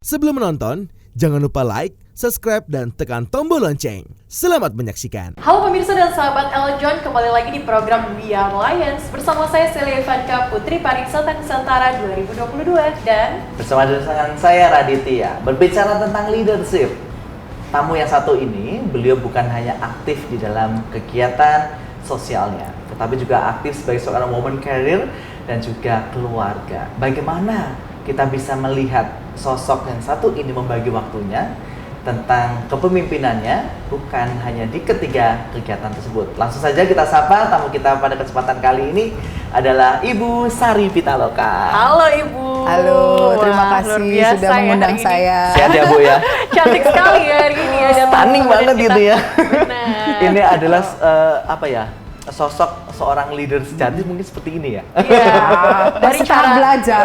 Sebelum menonton, jangan lupa like, subscribe, dan tekan tombol lonceng. Selamat menyaksikan. Halo pemirsa dan sahabat Eljon, kembali lagi di program Beyond Lions bersama saya Celia Ivanka Putri Pariwisata Nusantara 2022 dan bersama dengan saya Raditya. Berbicara tentang leadership, tamu yang satu ini, beliau bukan hanya aktif di dalam kegiatan sosialnya, tetapi juga aktif sebagai seorang woman career dan juga keluarga. Bagaimana kita bisa melihat sosok yang satu ini membagi waktunya tentang kepemimpinannya bukan hanya di ketiga kegiatan tersebut. Langsung saja kita sapa tamu kita pada kesempatan kali ini adalah Ibu Sari Pitaloka. Halo Ibu. Halo, terima kasih sudah mengundang saya. Sehat ya Bu ya? Cantik sekali ya hari ini ada stunning banget gitu ya. Benar. Ini adalah sosok seorang leader sejati mungkin seperti ini ya. Iya. Dari cara belajar.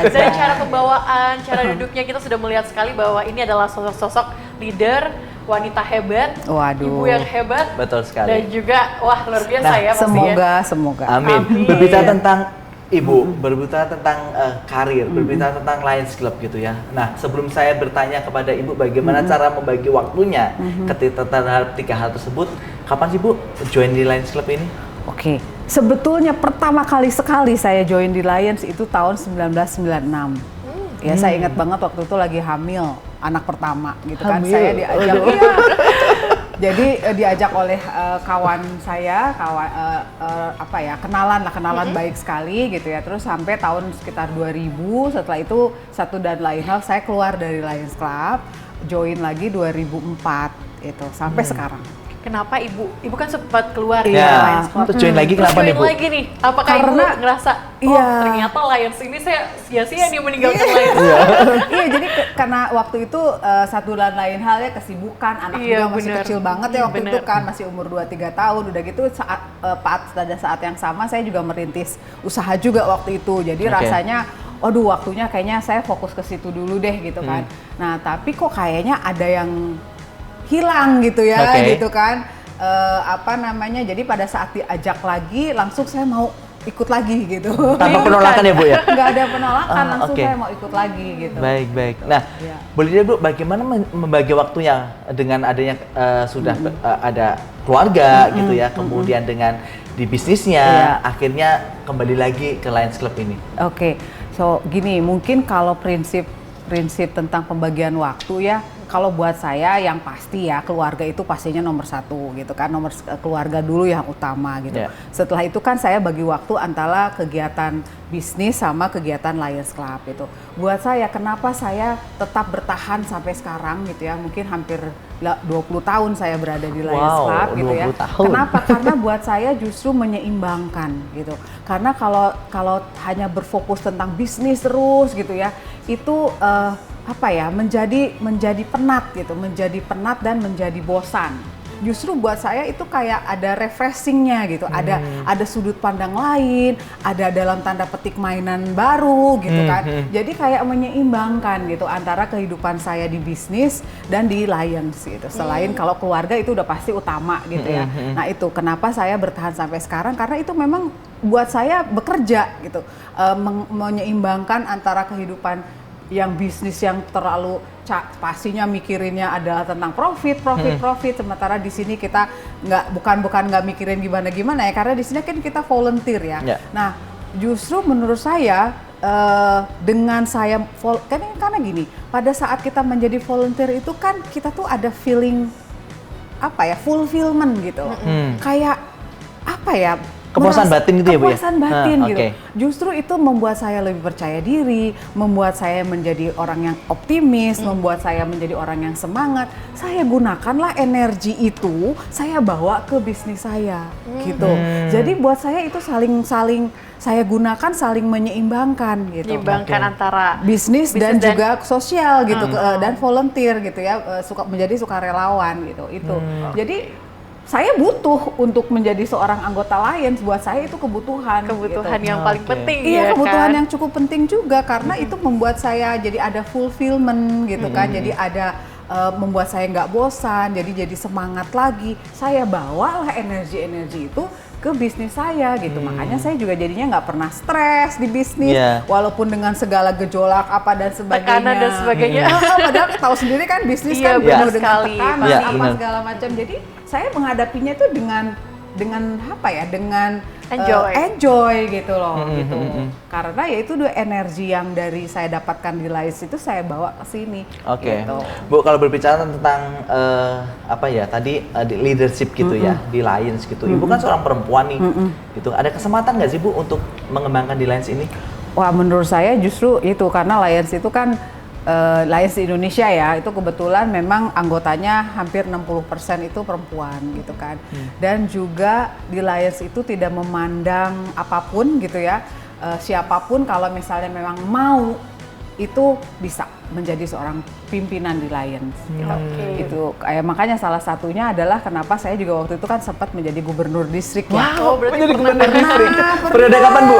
Dari cara pembawaan, cara duduknya kita sudah melihat sekali bahwa ini adalah sosok leader, wanita hebat, Waduh. ibu yang hebat. Betul sekali. Dan juga wah luar biasa Nah, ya pastinya. Semoga. Amin. Amin. Berbicara tentang Ibu, berbicara tentang karir, berbicara tentang Lions Club gitu ya. Nah, sebelum saya bertanya kepada Ibu bagaimana cara membagi waktunya ketika terhadap tiga hal tersebut, kapan sih Bu join di Lions Club ini? Oke, sebetulnya pertama kali sekali saya join di Lions itu tahun 1996. Ya, saya ingat banget waktu itu lagi hamil anak pertama gitu kan. Hamil? Saya diajak Jadi diajak oleh kawan saya, kenalan baik sekali gitu ya. Terus sampai tahun sekitar 2000, setelah itu satu dan lain hal saya keluar dari Lions Club, join lagi 2004 itu sampai sekarang. Kenapa Ibu? Ibu kan sempat keluar Iya. ya Lions Club. Terus join lagi kenapa nih Bu? lagi nih? Apakah Karena- Ibu ngerasa, Iya. ternyata Lions ini saya sia-sia nih meninggalkan Lions. Iya, jadi karena waktu itu satu dan lain hal ya kesibukan, anak Iya, juga masih bener. kecil banget ya waktu Bener. itu kan, masih umur 2-3 tahun. Udah gitu pada saat yang sama saya juga merintis usaha juga waktu itu. Jadi Oke. rasanya waduh waktunya kayaknya saya fokus ke situ dulu deh gitu kan. Nah, tapi kok kayaknya ada yang hilang gitu ya gitu kan. Jadi pada saat diajak lagi langsung saya mau ikut lagi gitu. Tanpa penolakan ya Bu ya? Nggak ada penolakan, langsung oke. saya mau ikut lagi gitu. Baik. Nah, Iya. boleh deh Bu, bagaimana membagi waktunya dengan adanya sudah ada keluarga gitu ya, kemudian dengan di bisnisnya, akhirnya kembali lagi ke Lions Club ini. Oke, so gini, mungkin kalau prinsip tentang pembagian waktu ya, kalau buat saya yang pasti ya keluarga itu pastinya nomor satu gitu kan, keluarga dulu yang utama gitu. Yeah. Setelah itu kan saya bagi waktu antara kegiatan bisnis sama kegiatan Lions Club itu. Buat saya kenapa saya tetap bertahan sampai sekarang gitu ya, mungkin hampir 20 tahun saya berada di Lions Wow, Club gitu ya. 20 tahun. Kenapa? Karena buat saya justru menyeimbangkan gitu. Karena kalau hanya berfokus tentang bisnis terus gitu ya, itu menjadi penat gitu, menjadi penat dan menjadi bosan. Justru buat saya itu kayak ada refreshingnya gitu, ada sudut pandang lain, ada dalam tanda petik mainan baru gitu kan. Jadi kayak menyeimbangkan gitu antara kehidupan saya di bisnis dan di Lions gitu. Selain kalau keluarga itu udah pasti utama gitu ya. Nah itu kenapa saya bertahan sampai sekarang, karena itu memang buat saya bekerja gitu, menyeimbangkan antara kehidupan yang bisnis yang terlalu pastinya mikirinnya adalah tentang profit, sementara di sini kita bukan nggak mikirin gimana ya, karena di sini kan kita volunteer ya. Yeah. Nah, justru menurut saya dengan saya karena gini, pada saat kita menjadi volunteer itu kan kita tuh ada feeling fulfillment gitu. Kayak Kepuasan batin gitu ya Bu ya? Kepuasan batin gitu. Oke. Justru itu membuat saya lebih percaya diri, membuat saya menjadi orang yang optimis, membuat saya menjadi orang yang semangat. Saya gunakanlah energi itu, saya bawa ke bisnis saya gitu. Jadi buat saya itu saling saya gunakan, saling menyeimbangkan gitu. Menyeimbangkan antara Bisnis dan juga sosial gitu, dan volunteer gitu ya, menjadi sukarelawan gitu. Itu. Jadi saya butuh untuk menjadi seorang anggota Lions, buat saya itu kebutuhan gitu. yang paling penting Iya, ya kebutuhan kan? yang cukup penting juga karena itu membuat saya jadi ada fulfillment gitu kan. Jadi membuat saya nggak bosan, jadi semangat lagi. Saya bawalah energi-energi itu ke bisnis saya gitu. Makanya saya juga jadinya nggak pernah stres di bisnis, walaupun dengan segala gejolak apa dan sebagainya. Tekanan dan sebagainya. Padahal tahu sendiri kan bisnis Iya, kan benar penuh dengan sekali. tekanan Iya, apa benar. segala macam. Jadi saya menghadapinya itu dengan apa ya? Dengan enjoy gitu loh gitu. Karena ya itu dua energi yang dari saya dapatkan di Lions itu saya bawa ke sini. Oke, Gitu. Bu, kalau berbicara tentang apa ya tadi di leadership gitu ya di Lions gitu, Ibu kan seorang perempuan nih, gitu. Ada kesempatan nggak sih Bu untuk mengembangkan di Lions ini? Wah, menurut saya justru itu karena Lions itu kan Lions di Indonesia ya, itu kebetulan memang anggotanya hampir 60% itu perempuan gitu kan. Dan juga di Lions itu tidak memandang apapun gitu ya, siapapun kalau misalnya memang mau itu bisa menjadi seorang pimpinan di Lions gitu. Itu makanya salah satunya adalah kenapa saya juga waktu itu kan sempat menjadi gubernur distrik ya. Oh, berarti menjadi gubernur distrik. Pernah. Periode kapan Bu?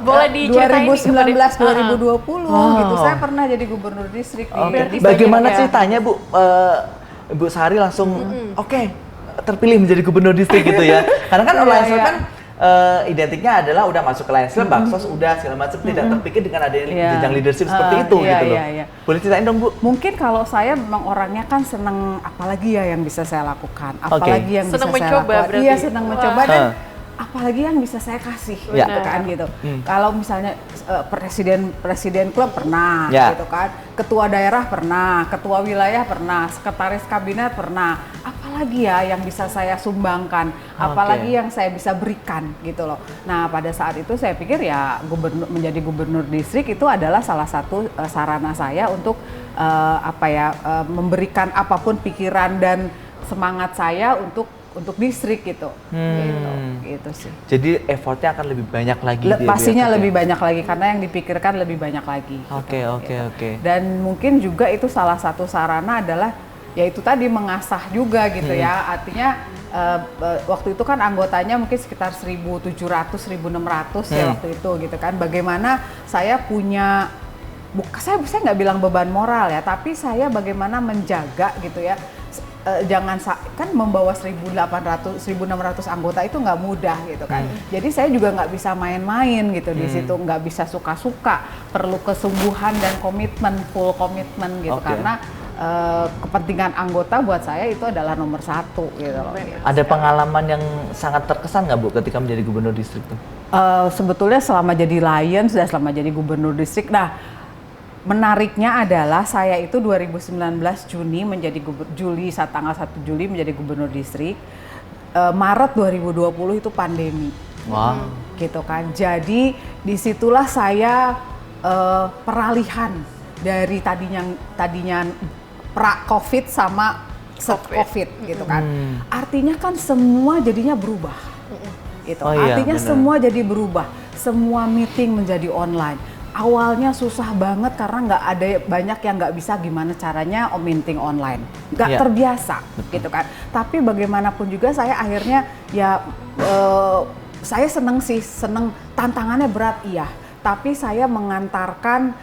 Boleh diceritain 2019-2020 gitu, saya pernah jadi gubernur distrik di Bagaimana ya. ceritanya Bu? Ibu Sari langsung oke, terpilih menjadi gubernur distrik gitu ya. Karena kan Lions Club kan identiknya adalah udah masuk ke Lions Club, Baksos udah segala macam, tidak terpikir dengan adanya jenjang leadership seperti itu gitu loh. Boleh ceritain dong Bu? Mungkin kalau saya memang orangnya kan seneng apalagi ya yang bisa saya lakukan, apalagi yang Seneng bisa saya mencoba lakukan. berarti. Iya, senang mencoba dan apalagi yang bisa saya kasih gitu kan gitu. Kalau misalnya presiden klub pernah gitu kan, ketua daerah pernah, ketua wilayah pernah, sekretaris kabinet pernah. Apalagi ya yang bisa saya sumbangkan, apalagi yang saya bisa berikan gitu loh. Nah, pada saat itu saya pikir ya menjadi gubernur distrik itu adalah salah satu sarana saya untuk memberikan apapun pikiran dan semangat saya untuk distrik gitu. Gitu sih. Jadi effortnya akan lebih banyak lagi. Pastinya lebih banyak lagi karena yang dipikirkan lebih banyak lagi. Oke. Dan mungkin juga itu salah satu sarana adalah yaitu tadi mengasah juga gitu ya. Artinya waktu itu kan anggotanya mungkin sekitar 1.700, 1.600 ya waktu itu gitu kan. Bagaimana saya punya saya nggak bilang beban moral ya, tapi saya bagaimana menjaga gitu ya. Kan membawa 1.800, 1.600 anggota itu nggak mudah gitu kan. Jadi saya juga nggak bisa main-main gitu di situ, nggak bisa suka-suka, perlu kesungguhan dan full komitmen gitu karena kepentingan anggota buat saya itu adalah nomor satu gitu loh. Ada pengalaman yang sangat terkesan nggak Bu ketika menjadi gubernur distrik tuh? Sebetulnya selama jadi Lions dan selama jadi gubernur distrik, menariknya adalah saya itu 2019 Juni menjadi tanggal 1 Juli menjadi gubernur distrik. Maret 2020 itu pandemi. Wow. Gitu kan. Jadi disitulah saya peralihan dari tadinya pra-Covid sama set-Covid gitu kan. Artinya kan semua jadinya berubah. Gitu. Artinya benar. semua jadi berubah. Semua meeting menjadi online. Awalnya susah banget karena banyak yang nggak bisa gimana caranya meeting online, nggak terbiasa gitu kan. Tapi bagaimanapun juga saya akhirnya saya seneng tantangannya berat tapi saya mengantarkan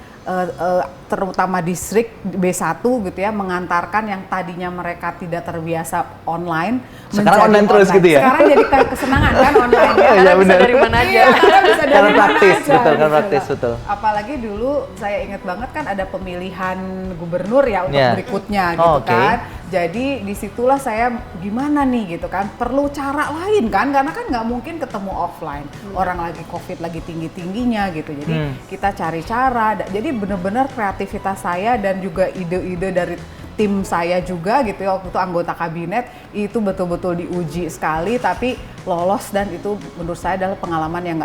terutama distrik B1 gitu ya, mengantarkan yang tadinya mereka tidak terbiasa online sekarang online terus gitu ya. Sekarang jadi kesenangan kan online ya. Karena bisa dari mana aja. Karena bisa dari Karena mana praktis, aja, betul, gitu kan praktis, loh. betul. Apalagi dulu saya ingat banget kan ada pemilihan gubernur ya untuk berikutnya gitu kan. Jadi disitulah saya gimana nih gitu kan, perlu cara lain kan, karena kan nggak mungkin ketemu offline, orang lagi COVID lagi tinggi-tingginya gitu. Jadi kita cari cara, jadi benar-benar kreativitas saya dan juga ide-ide dari tim saya juga gitu ya, waktu itu anggota kabinet itu betul-betul diuji sekali, tapi lolos dan itu menurut saya adalah pengalaman yang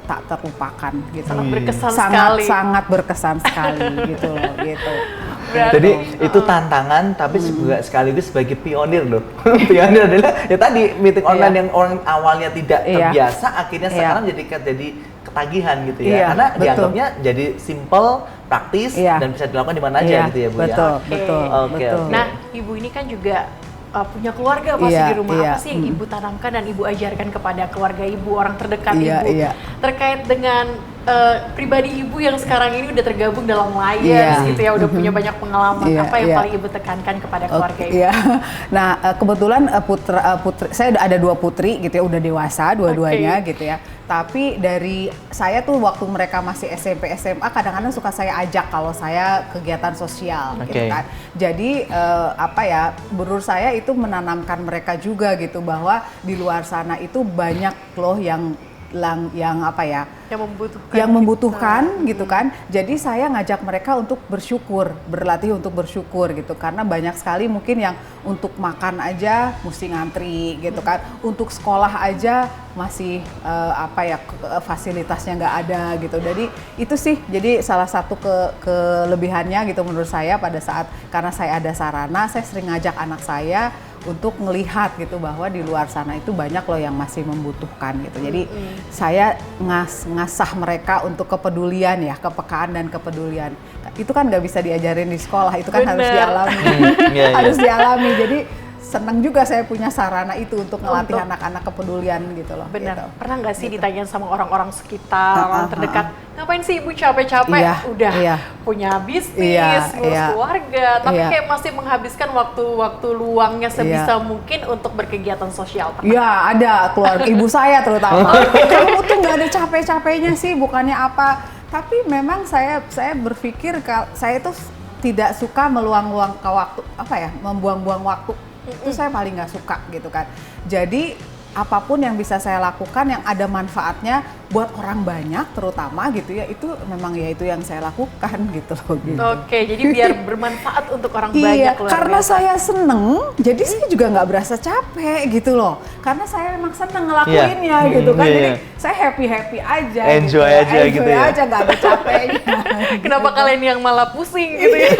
tak terlupakan gitu. Sangat berkesan sekali. Sangat berkesan sekali gitu loh gitu. Jadi itu tantangan tapi juga sekaligus sebagai pionir loh. Pionir adalah ya tadi meeting online yang orang awalnya tidak terbiasa akhirnya sekarang jadi ketagihan gitu ya. Karena dianggapnya jadi simple, praktis dan bisa dilakukan di mana aja gitu ya Bu ya. Betul. Nah, Ibu ini kan juga punya keluarga pasti di rumah. Apa sih yang Ibu tanamkan dan Ibu ajarkan kepada keluarga Ibu, orang terdekat Ibu terkait dengan pribadi ibu yang sekarang ini udah tergabung dalam Lions Iya. gitu ya, udah punya banyak pengalaman. Iya, Apa yang iya. paling ibu tekankan kepada keluarga ibu? Iya. Nah, kebetulan putri saya ada 2 putri gitu ya, udah dewasa dua-duanya gitu ya. Tapi dari saya tuh waktu mereka masih SMP SMA kadang-kadang suka saya ajak kalau saya kegiatan sosial gitu Oke. kan. Jadi menurut saya itu menanamkan mereka juga gitu bahwa di luar sana itu banyak loh yang Yang membutuhkan gitu kan. Jadi saya ngajak mereka untuk bersyukur, berlatih untuk bersyukur gitu. Karena banyak sekali mungkin yang untuk makan aja mesti ngantri gitu kan. Untuk sekolah aja masih fasilitasnya nggak ada gitu. Jadi itu sih jadi salah satu kelebihannya gitu menurut saya pada saat karena saya ada sarana, saya sering ngajak anak saya untuk melihat gitu bahwa di luar sana itu banyak loh yang masih membutuhkan gitu. Jadi saya ngasah mereka untuk kepedulian ya, kepekaan dan kepedulian. Itu kan nggak bisa diajarin di sekolah, itu kan harus Bener. dialami. Iya, iya. Harus dialami. Jadi senang juga saya punya sarana itu untuk ngelatih anak-anak kepedulian gitu loh. Benar. Gitu. Pernah nggak sih Gitu. ditanya sama orang-orang sekitar, orang terdekat, ngapain sih ibu capek-capek? Iya, Udah iya. punya bisnis, Iya, ngurus iya. keluarga, tapi Iya. kayak masih menghabiskan waktu luangnya sebisa Iya. mungkin untuk berkegiatan sosial. Ya ada keluarga ibu saya terutama. Kamu tuh nggak ada capek-capeknya sih, bukannya apa. Tapi memang saya berpikir saya tuh tidak suka meluang-luang ke waktu membuang-buang waktu. Itu saya paling nggak suka gitu kan. Jadi apapun yang bisa saya lakukan yang ada manfaatnya buat orang banyak terutama gitu ya, itu memang ya itu yang saya lakukan gitu loh. Gitu. Oke, jadi biar bermanfaat untuk orang Iya, banyak. luar karena biasa. saya seneng, jadi saya juga nggak berasa capek gitu loh. Karena saya memang seneng ngelakuinnya Iya. gitu kan, Iya, jadi iya. saya happy aja. Enjoy gitu. aja gitu Enjoy ya. aja, nggak ada capeknya. Kenapa kalian yang malah pusing gitu ya?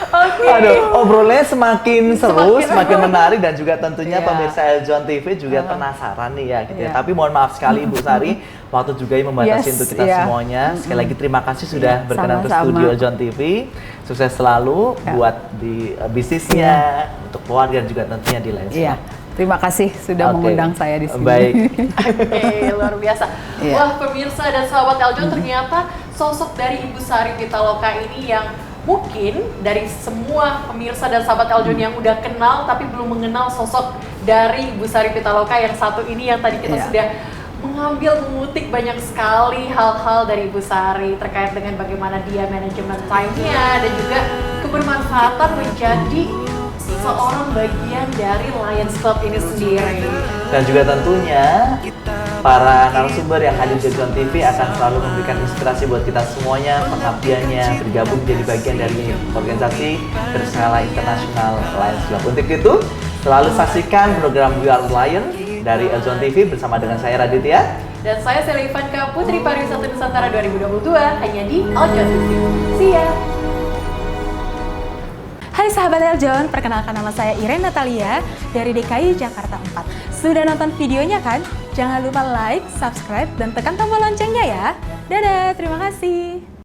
Oke. Aduh, obrolannya semakin seru, Semakin semakin menarik dan juga tentunya Iya. pemirsa Eljon TV juga penasaran nih ya gitu ya. Iya. Tapi mohon maaf sekali Ibu Sari, waktu juga yang membatasi Yes, untuk kita iya. semuanya. Sekali lagi terima kasih sudah berkenan ke Sama-sama. studio Eljon TV. Sukses selalu Ya. buat di bisnisnya, untuk keluarga dan juga tentunya di lain Iya, terima kasih sudah Oke. mengundang saya di sini. Baik. Oke, luar biasa. Iya. Wah, pemirsa dan sahabat Eljon, ternyata sosok dari Ibu Sari Pitaloka ini yang mungkin dari semua pemirsa dan sahabat Eljon yang udah kenal tapi belum mengenal sosok dari Ibu Sari Pitaloka yang satu ini yang tadi kita Iya. sudah mengutik banyak sekali hal-hal dari Ibu Sari terkait dengan bagaimana dia manajemen time-nya dan juga kebermanfaatan menjadi seorang bagian dari Lions Club ini sendiri. Dan juga tentunya para narasumber yang hadir di Eljon TV akan selalu memberikan inspirasi buat kita semuanya, pengabdiannya, bergabung menjadi bagian dari organisasi berskala internasional Lions Club. Untuk itu, selalu saksikan program We Are Lion dari Eljon TV bersama dengan saya Raditya. Dan saya Celia Ivanka, Putri Pariwisata Nusantara 2022 hanya di Eljon TV. See ya! Hai sahabat Eljon, perkenalkan nama saya Irene Natalia dari DKI Jakarta 4. Sudah nonton videonya kan? Jangan lupa like, subscribe, dan tekan tombol loncengnya ya. Dadah, terima kasih.